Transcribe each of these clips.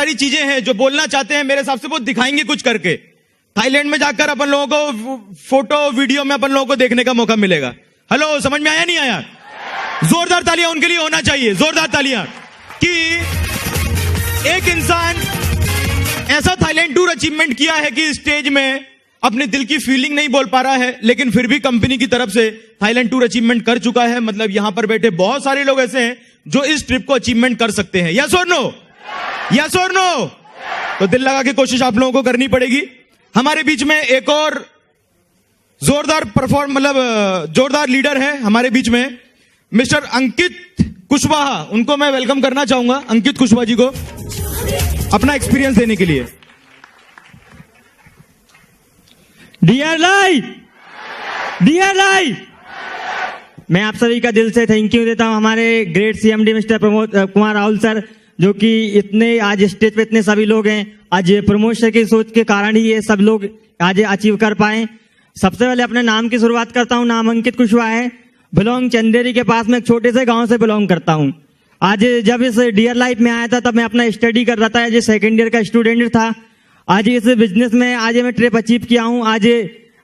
सारी चीजें हैं जो बोलना चाहते हैं, मेरे हिसाब से वो दिखाएंगे कुछ करके। थाईलैंड में जाकर अपन लोगों को फोटो वीडियो में अपन लोगों को देखने का मौका मिलेगा। हेलो, समझ में आया नहीं आया? जोरदार तालियां उनके लिए होना चाहिए, जोरदार तालियां, कि एक इंसान ऐसा थाईलैंड टूर अचीवमेंट किया है कि स्टेज में अपने दिल की फीलिंग नहीं बोल पा रहा है, लेकिन फिर भी कंपनी की तरफ से थाईलैंड टूर अचीवमेंट कर चुका है। मतलब यहां पर बैठे बहुत सारे लोग ऐसे हैं जो इस ट्रिप को अचीवमेंट कर सकते हैं। यस और नो? यस और नो? तो दिल लगा के कोशिश आप लोगों को करनी पड़ेगी। हमारे बीच में एक और जोरदार जोरदार लीडर है हमारे बीच में, मिस्टर अंकित कुशवाहा। उनको मैं वेलकम करना चाहूंगा, अंकित कुशवाहा जी को, अपना एक्सपीरियंस देने के लिए। डियर लाइफ, मैं आप सभी का दिल से थैंक यू देता हूं हमारे great CMD mister Pramod Kumar Rahul sir, जो कि इतने आज स्टेज पे इतने सभी लोग हैं। आज प्रमोद सर की सोच के कारण ही ये सब लोग आज अचीव कर पाए। सबसे पहले अपने नाम की शुरुआत करता हूं। नाम अंकित कुशवाहा है, बिलोंग चंदेरी के पास में एक छोटे से गांव से बिलोंग करता हूं। आज जब इस डियर लाइफ में आया था तब मैं अपना स्टडी कर रहा था, एज ए सेकेंड ईयर का स्टूडेंट था। आज इस बिजनेस में आज मैं ट्रिप अचीव किया हूं। आज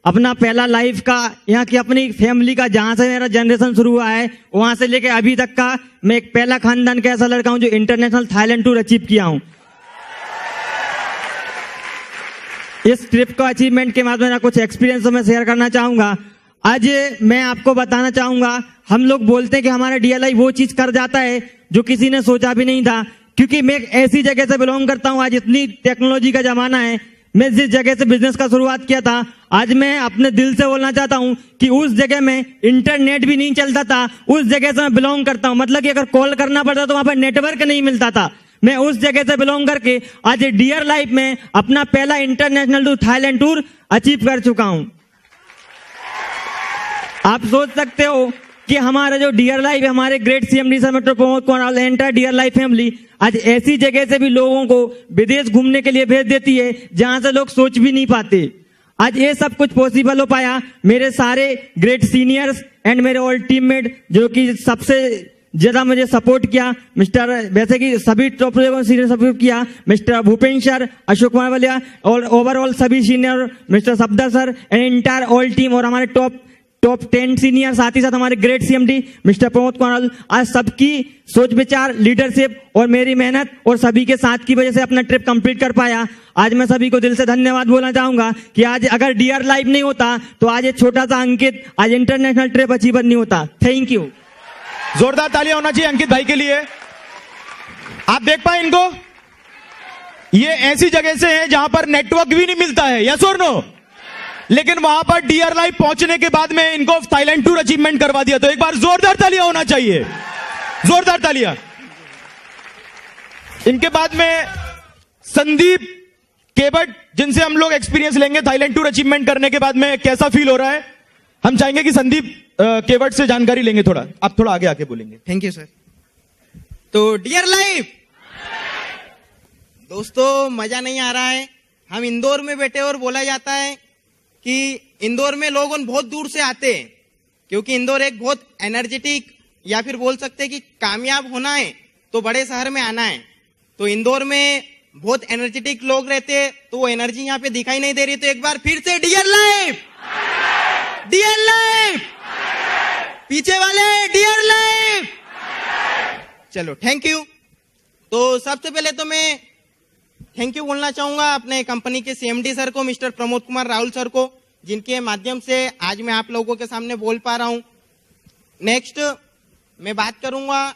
अपना पहला लाइफ का, यहाँ की अपनी फैमिली का, जहां से मेरा जनरेशन शुरू हुआ है वहां से लेके अभी तक का, मैं एक पहला खानदान का ऐसा लड़का हूं जो इंटरनेशनल थाईलैंड टूर अचीव किया हूं। इस ट्रिप को अचीवमेंट के बाद मेरा कुछ एक्सपीरियंस मैं शेयर करना चाहूंगा। आज मैं आपको बताना चाहूंगा, हम लोग बोलते हैं कि हमारा डीएलआई वो चीज कर जाता है जो किसी ने सोचा भी नहीं था, क्योंकि मैं एक ऐसी जगह से बिलोंग करता हूं। आज इतनी टेक्नोलॉजी का जमाना है, मैं जिस जगह से बिजनेस का शुरुआत किया था, आज मैं अपने दिल से बोलना चाहता हूं कि उस जगह में इंटरनेट भी नहीं चलता था। उस जगह से मैं बिलोंग करता हूं, मतलब कि अगर कॉल करना पड़ता तो वहां पर नेटवर्क नहीं मिलता था। मैं उस जगह से बिलोंग करके आज डियर लाइफ में अपना पहला international tour Thailand tour achieve कर चुका हूं। आप सोच सकते हो कि हमारा जो डियर लाइफ है, हमारे great CMD sir mister Pramod Kumar, entire dear life family आज ऐसी जगह से भी लोगों को विदेश घूमने के लिए भेज देती है जहां से लोग सोच भी नहीं पाते। आज ये सब कुछ पॉसिबल हो पाया मेरे सारे ग्रेट सीनियर्स एंड मेरे ऑल टीममेट, जो कि सबसे ज्यादा मुझे सपोर्ट किया। मिस्टर, वैसे कि सभी टॉप सीनियर सपोर्ट किया, मिस्टर भूपेंद्र सर, अशोक कुमार वालिया और ओवरऑल सभी senior, mister Safdar sir and entire all team, और हमारे टॉप 10 सीनियर, साथ ही साथ हमारे great CMD mister Pramod Kumar. आज सबकी सोच विचार, लीडरशिप और मेरी मेहनत और सभी के साथ की वजह से अपना ट्रिप कंप्लीट कर पाया। आज मैं सभी को दिल से धन्यवाद बोलना चाहूंगा कि आज अगर डियर लाइफ नहीं होता तो आज एक छोटा सा अंकित आज इंटरनेशनल ट्रिप अचीवर नहीं होता। Thank you. जोरदार तालियां होना चाहिए अंकित भाई के लिए। आप देख पाए इनको, ये ऐसी जगह से है जहां पर नेटवर्क भी नहीं मिलता है, यस और नो, लेकिन वहां पर डियर लाइफ पहुंचने के बाद में इनको थाईलैंड टूर अचीवमेंट करवा दिया। तो एक बार जोरदार तालियां होना चाहिए, जोरदार तालियां। इनके बाद में संदीप केवट, जिनसे हम लोग एक्सपीरियंस लेंगे थाईलैंड टूर अचीवमेंट करने के बाद में कैसा फील हो रहा है। हम चाहेंगे कि संदीप केवट से जानकारी लेंगे। थोड़ा आप थोड़ा आगे आके बोलेंगे। Thank you sir. तो डियर लाइफ दोस्तों, मजा नहीं आ रहा है। हम इंदौर में बैठे और बोला जाता है कि इंदौर में लोग बहुत दूर से आते हैं, क्योंकि इंदौर एक बहुत एनर्जेटिक, या फिर बोल सकते हैं कि कामयाब होना है तो बड़े शहर में आना है। तो इंदौर में बहुत एनर्जेटिक लोग रहते हैं, तो वो एनर्जी यहाँ पे दिखाई नहीं दे रही। तो एक बार फिर से डियर लाइफ, डियर लाइफ, पीछे वाले डियर लाइफ। चलो थैंक यू। तो सबसे पहले तो मैं थैंक यू बोलना चाहूंगा अपने कंपनी के सीएमडी सर को, मिस्टर प्रमोद कुमार राहुल सर को, जिनके माध्यम से आज मैं आप लोगों के सामने बोल पा रहा हूं। नेक्स्ट मैं बात करूंगा,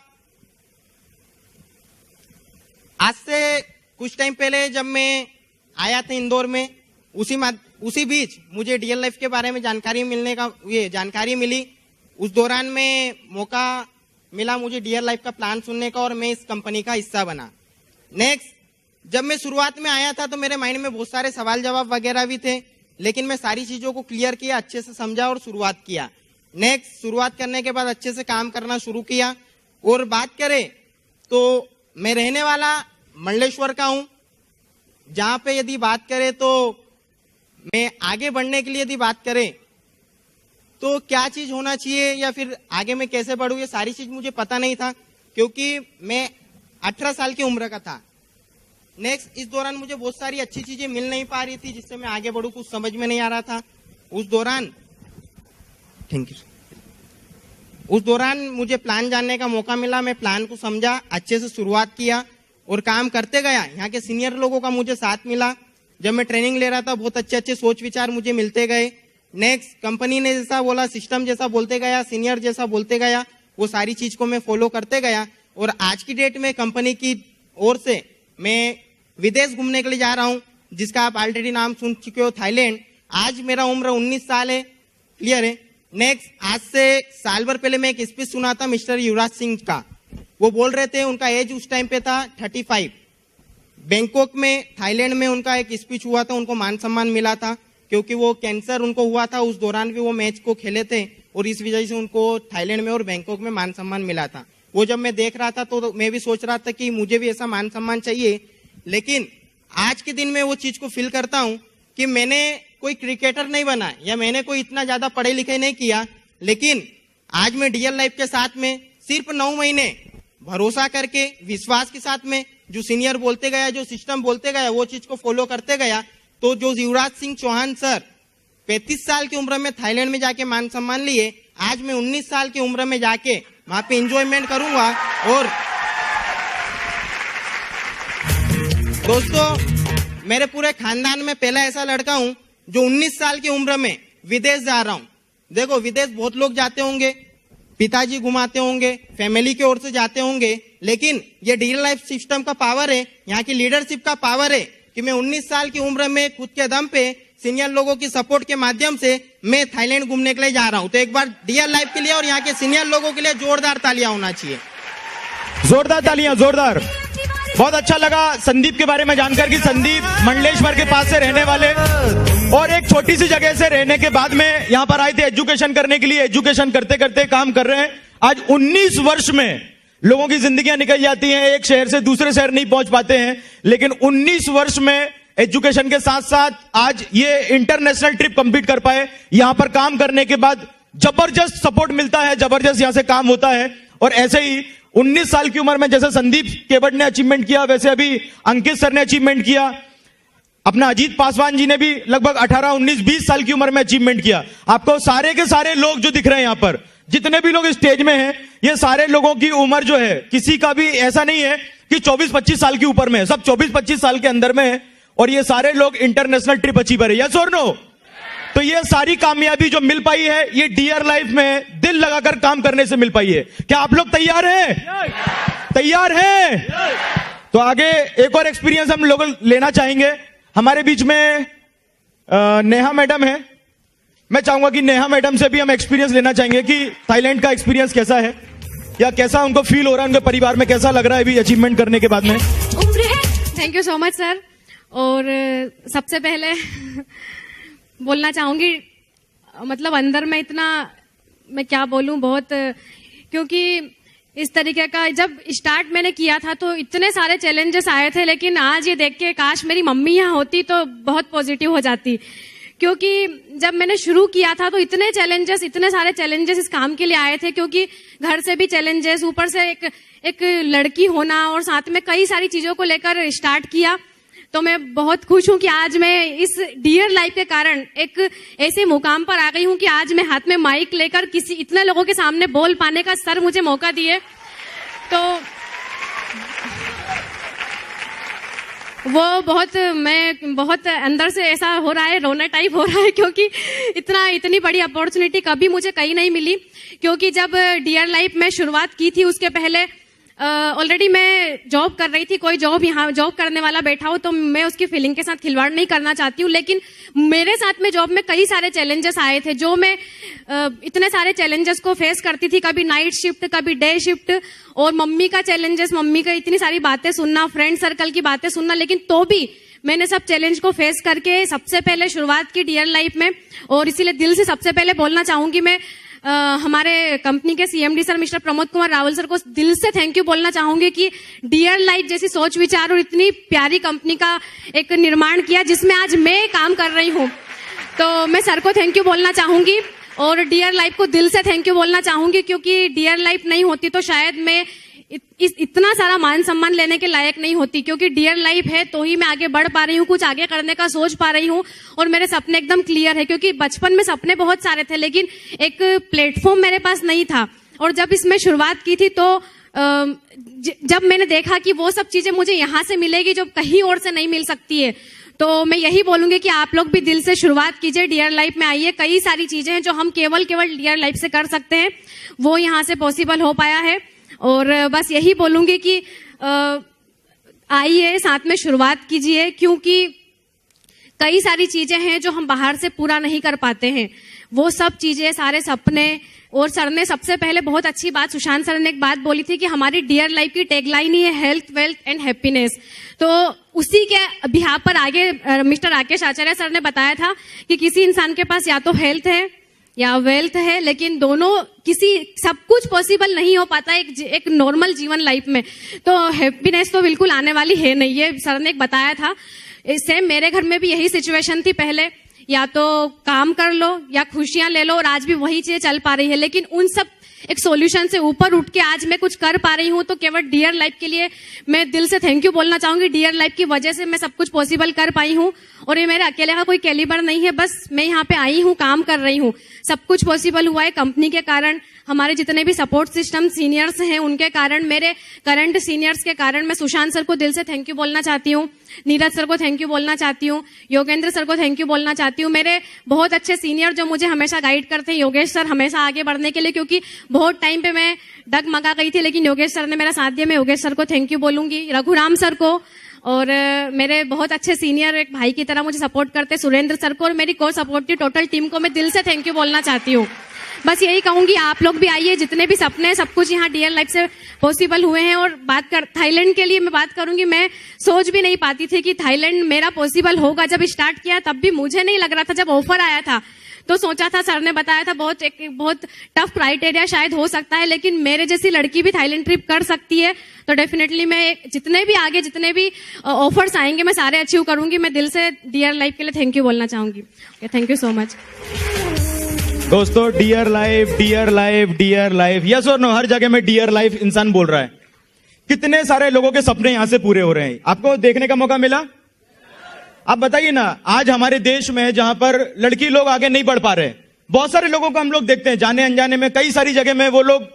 आज से कुछ टाइम पहले जब मैं आया था इंदौर में, उसी बीच मुझे डियर लाइफ के बारे में जानकारी मिली। उस दौरान में मौका मिला मुझे डियर लाइफ का प्लान सुनने का, और मैं इस कंपनी का हिस्सा बना। नेक्स्ट, जब मैं शुरुआत में आया था तो मेरे माइंड में बहुत सारे सवाल जवाब वगैरह भी थे, लेकिन मैं सारी चीजों को क्लियर किया, अच्छे से समझा और शुरुआत किया। नेक्स्ट, शुरुआत करने के बाद अच्छे से काम करना शुरू किया। और बात करें तो मैं रहने वाला मंडलेश्वर का हूं, जहां पे यदि बात करें तो मैं आगे बढ़ने के लिए यदि बात करें तो क्या चीज होना चाहिए या फिर आगे मैं कैसे बढ़ूं, ये सारी चीज मुझे पता नहीं था, क्योंकि मैं 18 साल की उम्र का था। नेक्स्ट, इस दौरान मुझे बहुत सारी अच्छी चीजें मिल नहीं पा रही थी जिससे मैं आगे बढ़ूं, कुछ समझ में नहीं आ रहा था। उस दौरान थैंक यू, उस दौरान मुझे प्लान जानने का मौका मिला। मैं प्लान को समझा, अच्छे से शुरुआत किया और काम करते गया। यहाँ के सीनियर लोगों का मुझे साथ मिला। जब मैं ट्रेनिंग ले रहा था बहुत अच्छे अच्छे सोच विचार मुझे मिलते गए। नेक्स्ट, कंपनी ने जैसा बोला, सिस्टम जैसा बोलते गया, सीनियर जैसा बोलते गया, वो सारी चीज को मैं फॉलो करते गया। और आज की डेट में कंपनी की ओर से मैं विदेश घूमने के लिए जा रहा हूँ, जिसका आप ऑलरेडी नाम सुन चुके हो, थाईलैंड। आज मेरा उम्र 19 साल है, क्लियर है। नेक्स्ट, आज से साल भर पहले मैं एक स्पीच सुना था मिस्टर युवराज सिंह का। वो बोल रहे थे, उनका एज उस टाइम पे था 35। बैंकॉक में, थाईलैंड में उनका एक स्पीच हुआ था, उनको मान सम्मान मिला था क्योंकि वो कैंसर उनको हुआ था। उस दौरान भी वो मैच को खेले थे और इस वजह से उनको थाईलैंड में और बैंकॉक में मान सम्मान मिला था। वो जब मैं देख रहा था तो मैं भी सोच रहा था कि मुझे भी ऐसा मान सम्मान चाहिए। लेकिन आज के दिन में वो चीज को फील करता हूँ कि मैंने कोई क्रिकेटर नहीं बना या मैंने कोई इतना ज्यादा पढ़े लिखे नहीं किया, लेकिन आज मैं डीएल लाइफ के साथ में सिर्फ 9 महीने भरोसा करके, विश्वास के साथ में, जो सीनियर बोलते गया, जो सिस्टम बोलते गया, वो चीज को फॉलो करते गया। तो जो युवराज सिंह चौहान सर 35 साल की उम्र में थाईलैंड में जाके मान सम्मान लिए, आज मैं 19 साल की उम्र में जाके वहां पे एंजॉयमेंट करूंगा। और दोस्तों, मेरे पूरे खानदान में पहला ऐसा लड़का हूं जो 19 साल की उम्र में विदेश जा रहा हूं। देखो, विदेश बहुत लोग जाते होंगे, पिताजी घुमाते होंगे, फैमिली की ओर से जाते होंगे, लेकिन ये डीएल लाइफ सिस्टम का पावर है, यहाँ की लीडरशिप का पावर है कि मैं 19 साल की उम्र में खुद के दम पे सीनियर लोगों की सपोर्ट के माध्यम से मैं थाईलैंड घूमने के लिए जा रहा हूं। तो एक बार डीएल लाइफ के लिए और यहाँ के सीनियर लोगों के लिए जोरदार तालियां होना चाहिए। जोरदार तालियां, जोरदार। बहुत अच्छा लगा संदीप के बारे में जानकर कि संदीप मंडलेश्वर के पास से रहने वाले और एक छोटी सी जगह से रहने के बाद में यहाँ पर आए थे एजुकेशन करने के लिए। एजुकेशन करते करते काम कर रहे हैं। आज 19 वर्ष में लोगों की जिंदगियां निकल जाती हैं, एक शहर से दूसरे शहर नहीं पहुंच पाते हैं, लेकिन 19 वर्ष में एजुकेशन के साथ साथ आज ये इंटरनेशनल ट्रिप कंप्लीट कर पाए। यहां पर काम करने के बाद जबरदस्त सपोर्ट मिलता है, जबरदस्त यहां से काम होता है। और ऐसे ही 19 साल की उम्र में जैसे संदीप केवट ने अचीवमेंट किया, वैसे अभी अंकित सर ने अचीवमेंट किया। अपना अजीत पासवान जी ने भी लगभग 18, 19, 20 साल की उम्र में अचीवमेंट किया। आपको सारे के सारे लोग जो दिख रहे हैं यहां पर, जितने भी लोग स्टेज में हैं, ये सारे लोगों की उम्र जो है, किसी का भी ऐसा नहीं है कि 24-25 साल की ऊपर में है, सब 24-25 साल के अंदर में है। और ये सारे लोग इंटरनेशनल ट्रिप अचीवर है, यस और नो? तो ये सारी कामयाबी जो मिल पाई है, ये डीआर लाइफ में दिल लगाकर काम करने से मिल पाई है। क्या आप लोग तैयार हैं? तैयार हैं? तो आगे एक और एक्सपीरियंस हम लोग लेना चाहेंगे। हमारे बीच में नेहा मैडम है। मैं चाहूंगा कि नेहा मैडम से भी हम एक्सपीरियंस लेना चाहेंगे कि थाईलैंड का एक्सपीरियंस कैसा है, या कैसा उनको फील हो रहा है, उनके परिवार में कैसा लग रहा है अभी अचीवमेंट करने के बाद में। Thank you so much sir. और सबसे पहले बोलना चाहूंगी, मतलब अंदर में इतना, मैं क्या बोलूं, बहुत, क्योंकि इस तरीके का जब स्टार्ट मैंने किया था तो इतने सारे चैलेंजेस आए थे, लेकिन आज ये देख के काश मेरी मम्मी यहाँ होती तो बहुत पॉजिटिव हो जाती। क्योंकि जब मैंने शुरू किया था तो इतने सारे चैलेंजेस इस काम के लिए आए थे, क्योंकि घर से भी चैलेंजेस, ऊपर से एक लड़की होना, और साथ में कई सारी चीजों को लेकर स्टार्ट किया। तो मैं बहुत खुश हूं कि आज मैं इस डियर लाइफ के कारण एक ऐसे मुकाम पर आ गई हूं कि आज मैं हाथ में माइक लेकर किसी इतने लोगों के सामने बोल पाने का सर मुझे मौका दिए। तो वो मैं बहुत अंदर से ऐसा हो रहा है, रोना टाइप हो रहा है, क्योंकि इतनी बड़ी अपॉर्चुनिटी कभी मुझे कहीं नहीं मिली। क्योंकि जब डियर लाइफ में शुरुआत की थी, उसके पहले ऑलरेडी मैं जॉब कर रही थी। कोई यहाँ जॉब करने वाला बैठा हो तो मैं उसकी फीलिंग के साथ खिलवाड़ नहीं करना चाहती हूँ, लेकिन मेरे साथ में जॉब में कई सारे चैलेंजेस आए थे, जो मैं इतने सारे चैलेंजेस को फेस करती थी। कभी नाइट शिफ्ट, कभी डे शिफ्ट, और मम्मी का चैलेंजेस, मम्मी का इतनी सारी बातें सुनना, फ्रेंड सर्कल की बातें सुनना, लेकिन तो भी मैंने सब चैलेंज को फेस करके सबसे पहले शुरुआत की डियर लाइफ में। और इसीलिए दिल से सबसे पहले बोलना चाहूंगी मैं हमारे कंपनी के CMD sir mister Pramod Kumar Rawal sir को दिल से थैंक यू बोलना चाहूंगी कि डियर लाइफ जैसी सोच विचार और इतनी प्यारी कंपनी का एक निर्माण किया, जिसमें आज मैं काम कर रही हूँ। तो मैं सर को थैंक यू बोलना चाहूंगी और डियर लाइफ को दिल से थैंक यू बोलना चाहूंगी, क्योंकि डियर लाइफ नहीं होती तो शायद मैं इतना सारा मान सम्मान लेने के लायक नहीं होती, क्योंकि डियर लाइफ है तो ही मैं आगे बढ़ पा रही हूँ, कुछ आगे करने का सोच पा रही हूँ और मेरे सपने एकदम क्लियर है। क्योंकि बचपन में सपने बहुत सारे थे लेकिन एक प्लेटफॉर्म मेरे पास नहीं था, और जब इसमें शुरुआत की थी तो जब मैंने देखा कि वो सब चीजें मुझे यहाँ से मिलेगी जो कहीं और से नहीं मिल सकती है, तो मैं यही बोलूंगी कि आप लोग भी दिल से शुरुआत कीजिए, डियर लाइफ में आइए। कई सारी चीजें हैं जो हम केवल डियर लाइफ से कर सकते हैं, वो यहाँ से पॉसिबल हो पाया है। और बस यही बोलूंगी कि आइए, साथ में शुरुआत कीजिए, क्योंकि कई सारी चीजें हैं जो हम बाहर से पूरा नहीं कर पाते हैं, वो सब चीजें, सारे सपने। और सर ने सबसे पहले बहुत अच्छी बात, सुशांत सर ने एक बात बोली थी कि हमारी डियर लाइफ की टैगलाइन ही है हेल्थ, वेल्थ एंड हैप्पीनेस। तो उसी के बिहार पर आगे मिस्टर राकेश आचार्य सर ने बताया था कि किसी इंसान के पास या तो हेल्थ है या वेल्थ है, लेकिन दोनों सब कुछ पॉसिबल नहीं हो पाता एक नॉर्मल जीवन लाइफ में। तो हैप्पीनेस तो बिल्कुल आने वाली है नहीं, ये सर ने एक बताया था। सेम मेरे घर में भी यही सिचुएशन थी पहले, या तो काम कर लो या खुशियां ले लो, और आज भी वही चीजें चल पा रही है। लेकिन उन सब एक सॉल्यूशन से ऊपर उठ के आज मैं कुछ कर पा रही हूँ, तो केवल डियर लाइफ के लिए मैं दिल से थैंक यू बोलना चाहूंगी। डियर लाइफ की वजह से मैं सब कुछ पॉसिबल कर पाई हूँ, और ये मेरे अकेले का कोई कैलिबर नहीं है, बस मैं यहाँ पे आई हूँ, काम कर रही हूँ। सब कुछ पॉसिबल हुआ है कंपनी के कारण, हमारे जितने भी सपोर्ट सिस्टम सीनियर्स हैं उनके कारण, मेरे करंट सीनियर्स के कारण। मैं सुशांत सर को दिल से थैंक यू बोलना चाहती हूँ, नीरज सर को थैंक यू बोलना चाहती हूँ, योगेंद्र सर को थैंक यू बोलना चाहती हूँ। मेरे बहुत अच्छे सीनियर जो मुझे हमेशा गाइड करते हैं, योगेश सर हमेशा आगे बढ़ने के लिए, क्योंकि बहुत टाइम पे मैं डगमगा गई थी, लेकिन योगेश सर ने मेरा साथ दिया। मैं योगेश सर को थैंक यू बोलूंगी, रघुराम सर को, और मेरे बहुत अच्छे सीनियर एक भाई की तरह मुझे सपोर्ट करते सुरेंद्र सर को, और मेरी को सपोर्टिव टोटल टीम को मैं दिल से थैंक यू बोलना चाहती हूँ। बस यही कहूंगी, आप लोग भी आइए, जितने भी सपने हैं सब कुछ यहाँ डियर लाइफ से पॉसिबल हुए हैं। और थाईलैंड के लिए मैं बात करूंगी, मैं सोच भी नहीं पाती थी कि थाईलैंड मेरा पॉसिबल होगा। जब स्टार्ट किया तब भी मुझे नहीं लग रहा था, जब ऑफर आया था तो सोचा था, सर ने बताया था बहुत टफ क्राइटेरिया शायद हो सकता है, लेकिन मेरे जैसी लड़की भी थाईलैंड ट्रिप कर सकती है। तो डेफिनेटली मैं जितने भी ऑफर्स आएंगे मैं सारे अचीव करूंगी। मैं दिल से डियर लाइफ के लिए थैंक यू बोलना चाहूंगी। थैंक यू सो मच दोस्तों। Dear life, dear life, dear life, yes और नो, हर जगह में डियर लाइफ इंसान बोल रहा है। कितने सारे लोगों के सपने यहां से पूरे हो रहे हैं, आपको देखने का मौका मिला? आप बताइए ना, आज हमारे देश में जहां पर लड़की लोग आगे नहीं बढ़ पा रहे, बहुत सारे लोगों को हम लोग देखते हैं जाने अनजाने में, कई सारी जगह में वो लोग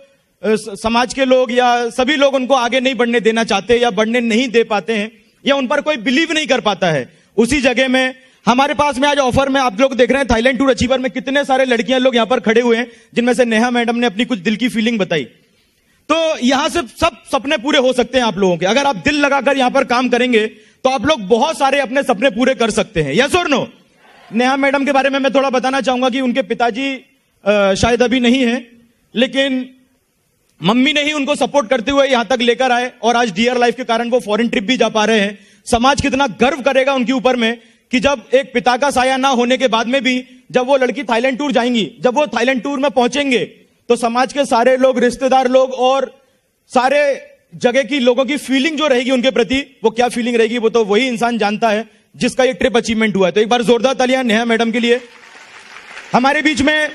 समाज के लोग या सभी लोग उनको आगे नहीं बढ़ने देना चाहते, या बढ़ने नहीं दे पाते हैं, या उन पर कोई बिलीव नहीं कर पाता है। उसी जगह में हमारे पास में आज ऑफर में आप लोग देख रहे हैं थाईलैंड टूर अचीवर में कितने सारे लड़कियां लोग यहां पर खड़े हुए हैं, जिनमें से नेहा मैडम ने अपनी कुछ दिल की फीलिंग बताई। तो यहां से सब सपने पूरे हो सकते हैं आप लोगों के, अगर आप दिल लगाकर यहां पर काम करेंगे तो आप लोग बहुत सारे अपने सपने पूरे कर सकते हैं। यस और नो? नेहा मैडम के बारे में मैं थोड़ा बताना चाहूंगा कि उनके पिताजी शायद अभी नहीं है, लेकिन मम्मी ने ही उनको सपोर्ट करते हुए यहां तक लेकर आए, और आज डियर लाइफ के कारण वो फॉरेन ट्रिप भी जा पा रहे हैं। समाज कितना गर्व करेगा उनके ऊपर में कि जब एक पिता का साया ना होने के बाद में भी जब वो लड़की थाईलैंड टूर जाएंगी, जब वो थाईलैंड टूर में पहुंचेंगे, तो समाज के सारे लोग, रिश्तेदार लोग और सारे जगह की लोगों की फीलिंग जो रहेगी उनके प्रति, वो क्या फीलिंग रहेगी वो तो वही इंसान जानता है जिसका ये ट्रिप अचीवमेंट हुआ है। तो एक बार जोरदार तालियां नेहा मैडम के लिए। हमारे बीच में